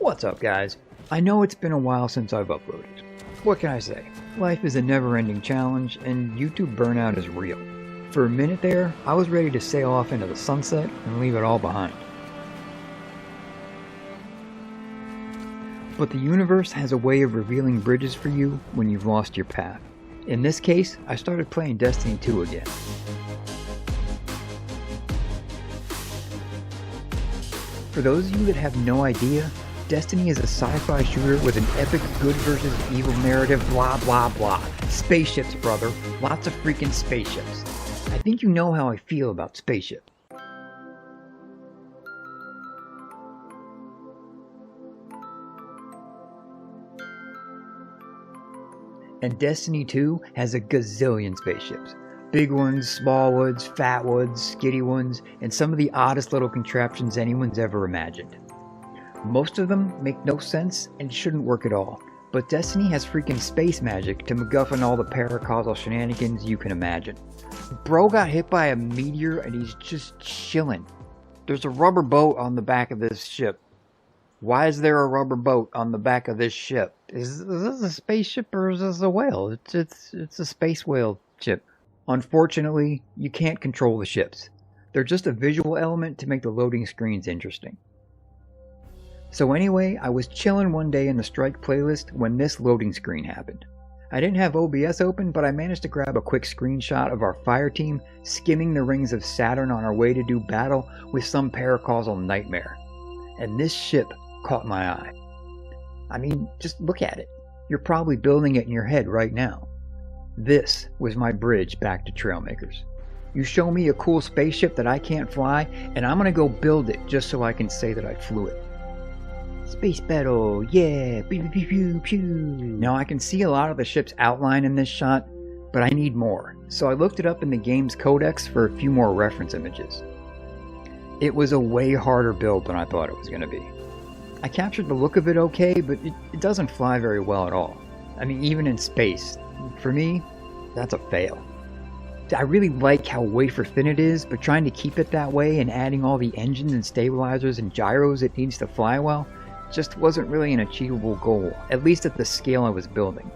What's up, guys? I know it's been a while since I've uploaded. What can I say? Life is a never-ending challenge, and YouTube burnout is real. For a minute there, I was ready to sail off into the sunset and leave it all behind. But the universe has a way of revealing bridges for you when you've lost your path. In this case, I started playing Destiny 2 again. For those of you that have no idea, Destiny is a sci-fi shooter with an epic good versus evil narrative, blah blah blah. Spaceships, brother. Lots of freaking spaceships. I think you know how I feel about spaceships. And Destiny 2 has a gazillion spaceships. Big ones, small ones, fat ones, skinny ones, and some of the oddest little contraptions anyone's ever imagined. Most of them make no sense and shouldn't work at all, but Destiny has freaking space magic to MacGuffin all the paracausal shenanigans you can imagine. Bro got hit by a meteor and he's just chilling. There's a rubber boat on the back of this ship. Why is there a rubber boat on the back of this ship? Is this a spaceship or is this a whale? It's a space whale ship. Unfortunately, you can't control the ships. They're just a visual element to make the loading screens interesting. So anyway, I was chilling one day in the Strike playlist when this loading screen happened. I didn't have OBS open, but I managed to grab a quick screenshot of our fire team skimming the rings of Saturn on our way to do battle with some paracausal nightmare. And this ship caught my eye. I mean, just look at it. You're probably building it in your head right now. This was my bridge back to Trailmakers. You show me a cool spaceship that I can't fly, and I'm gonna go build it just so I can say that I flew it. Space battle, yeah, pew pew pew pew. Now I can see a lot of the ship's outline in this shot, but I need more. So I looked it up in the game's codex for a few more reference images. It was a way harder build than I thought it was gonna be. I captured the look of it okay, but it doesn't fly very well at all. I mean, even in space. For me, that's a fail. I really like how wafer thin it is, but trying to keep it that way and adding all the engines and stabilizers and gyros it needs to fly well just wasn't really an achievable goal, at least at the scale I was building.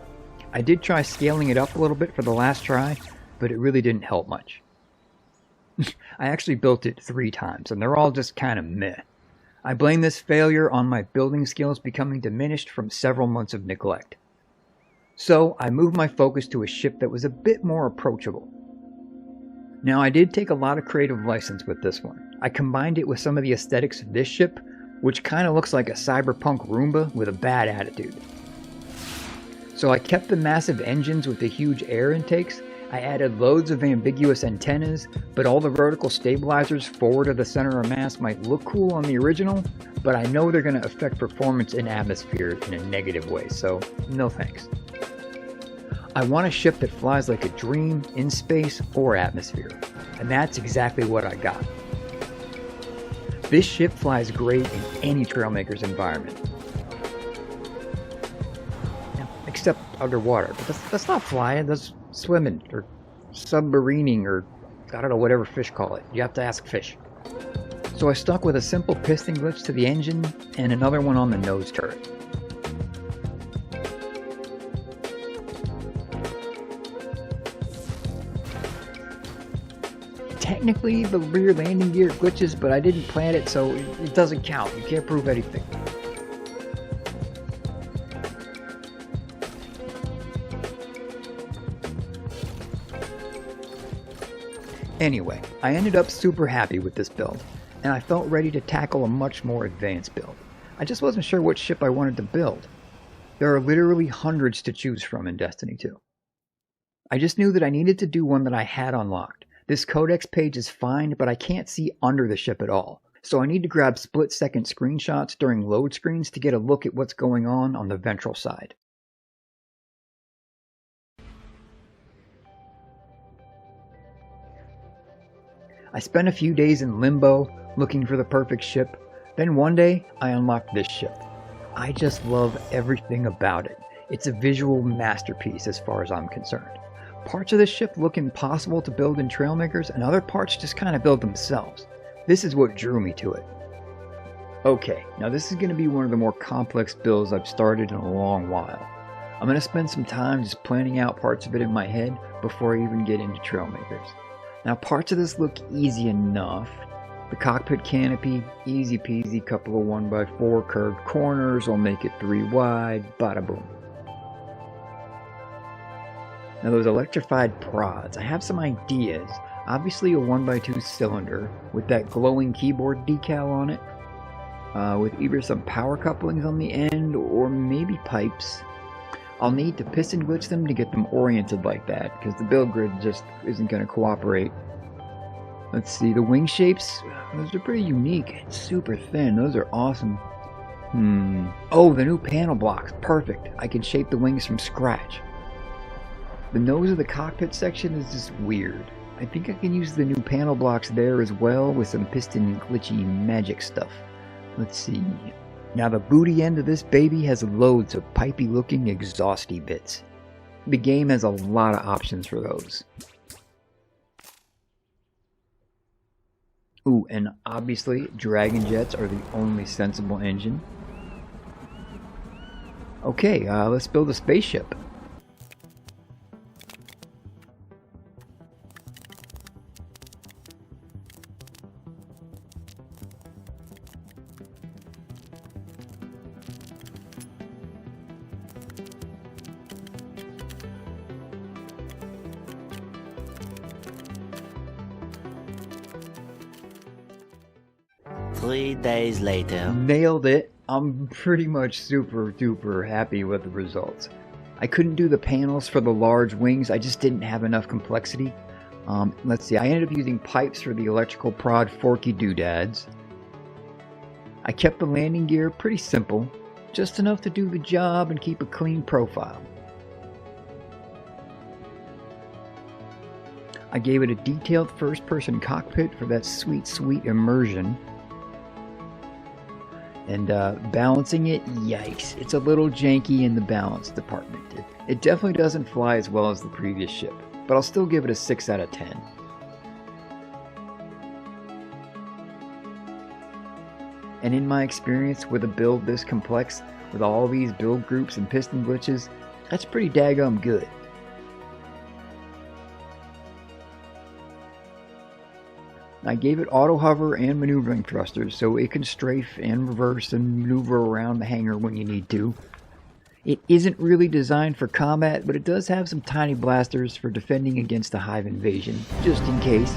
I did try scaling it up a little bit for the last try, but it really didn't help much. I actually built it 3 times, and they're all just kind of meh. I blame this failure on my building skills becoming diminished from several months of neglect. So I moved my focus to a ship that was a bit more approachable. Now I did take a lot of creative license with this one. I combined it with some of the aesthetics of this ship, which kind of looks like a cyberpunk Roomba with a bad attitude. So I kept the massive engines with the huge air intakes. I added loads of ambiguous antennas, but all the vertical stabilizers forward of the center of mass might look cool on the original, but I know they're going to affect performance in atmosphere in a negative way, so no thanks. I want a ship that flies like a dream in space or atmosphere, and that's exactly what I got. This ship flies great in any Trailmakers environment. Except underwater, but that's not flying, that's swimming, or submarining, or I don't know, whatever fish call it. You have to ask fish. So I stuck with a simple piston glitch to the engine and another one on the nose turret. Technically, the rear landing gear glitches, but I didn't plan it, so it doesn't count. You can't prove anything. Anyway, I ended up super happy with this build, and I felt ready to tackle a much more advanced build. I just wasn't sure what ship I wanted to build. There are literally hundreds to choose from in Destiny 2. I just knew that I needed to do one that I had unlocked. This codex page is fine, but I can't see under the ship at all, so I need to grab split-second screenshots during load screens to get a look at what's going on the ventral side. I spent a few days in limbo, looking for the perfect ship. Then one day, I unlocked this ship. I just love everything about it. It's a visual masterpiece as far as I'm concerned. Parts of this ship look impossible to build in Trailmakers, and other parts just kind of build themselves. This is what drew me to it. Okay, now this is going to be one of the more complex builds I've started in a long while. I'm going to spend some time just planning out parts of it in my head before I even get into Trailmakers. Now parts of this look easy enough. The cockpit canopy, easy peasy, couple of 1x4 curved corners, I'll make it 3 wide, bada boom. Now those electrified prods, I have some ideas. Obviously a 1x2 cylinder with that glowing keyboard decal on it, with either some power couplings on the end or maybe pipes. I'll need to piston glitch them to get them oriented like that, because the build grid just isn't going to cooperate. Let's see, the wing shapes, those are pretty unique. It's super thin, those are awesome. Oh, the new panel blocks, perfect. I can shape the wings from scratch. The nose of the cockpit section is just weird. I think I can use the new panel blocks there as well with some piston glitchy magic stuff. Let's see. Now the booty end of this baby has loads of pipey looking exhausty bits. The game has a lot of options for those. Ooh, and obviously Dragon Jets are the only sensible engine. Okay, let's build a spaceship. Three days later. Nailed it. I'm pretty much super duper happy with the results. I couldn't do the panels for the large wings, I just didn't have enough complexity. Let's see, I ended up using pipes for the electrical prod forky doodads. I kept the landing gear pretty simple, just enough to do the job and keep a clean profile. I gave it a detailed first-person cockpit for that sweet immersion. And balancing it, yikes, it's a little janky in the balance department. It definitely doesn't fly as well as the previous ship, but I'll still give it a 6 out of 10. And in my experience with a build this complex, with all these build groups and piston glitches, that's pretty daggum good. I gave it auto hover and maneuvering thrusters so it can strafe and reverse and maneuver around the hangar when you need to. It isn't really designed for combat, but it does have some tiny blasters for defending against a hive invasion, just in case.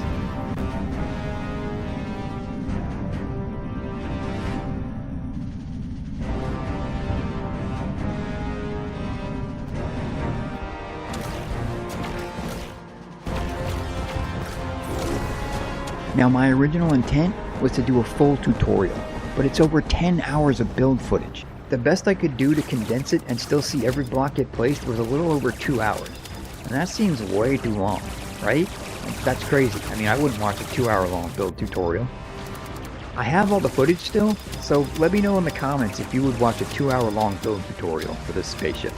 Now my original intent was to do a full tutorial, but it's over 10 hours of build footage. The best I could do to condense it and still see every block get placed was a little over 2 hours. And that seems way too long, right? That's crazy. I mean, I wouldn't watch a 2-hour long build tutorial. I have all the footage still, so let me know in the comments if you would watch a 2-hour long build tutorial for this spaceship.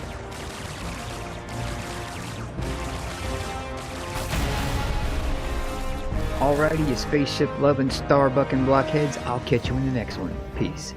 Alrighty, you spaceship loving, star bucking blockheads, I'll catch you in the next one. Peace.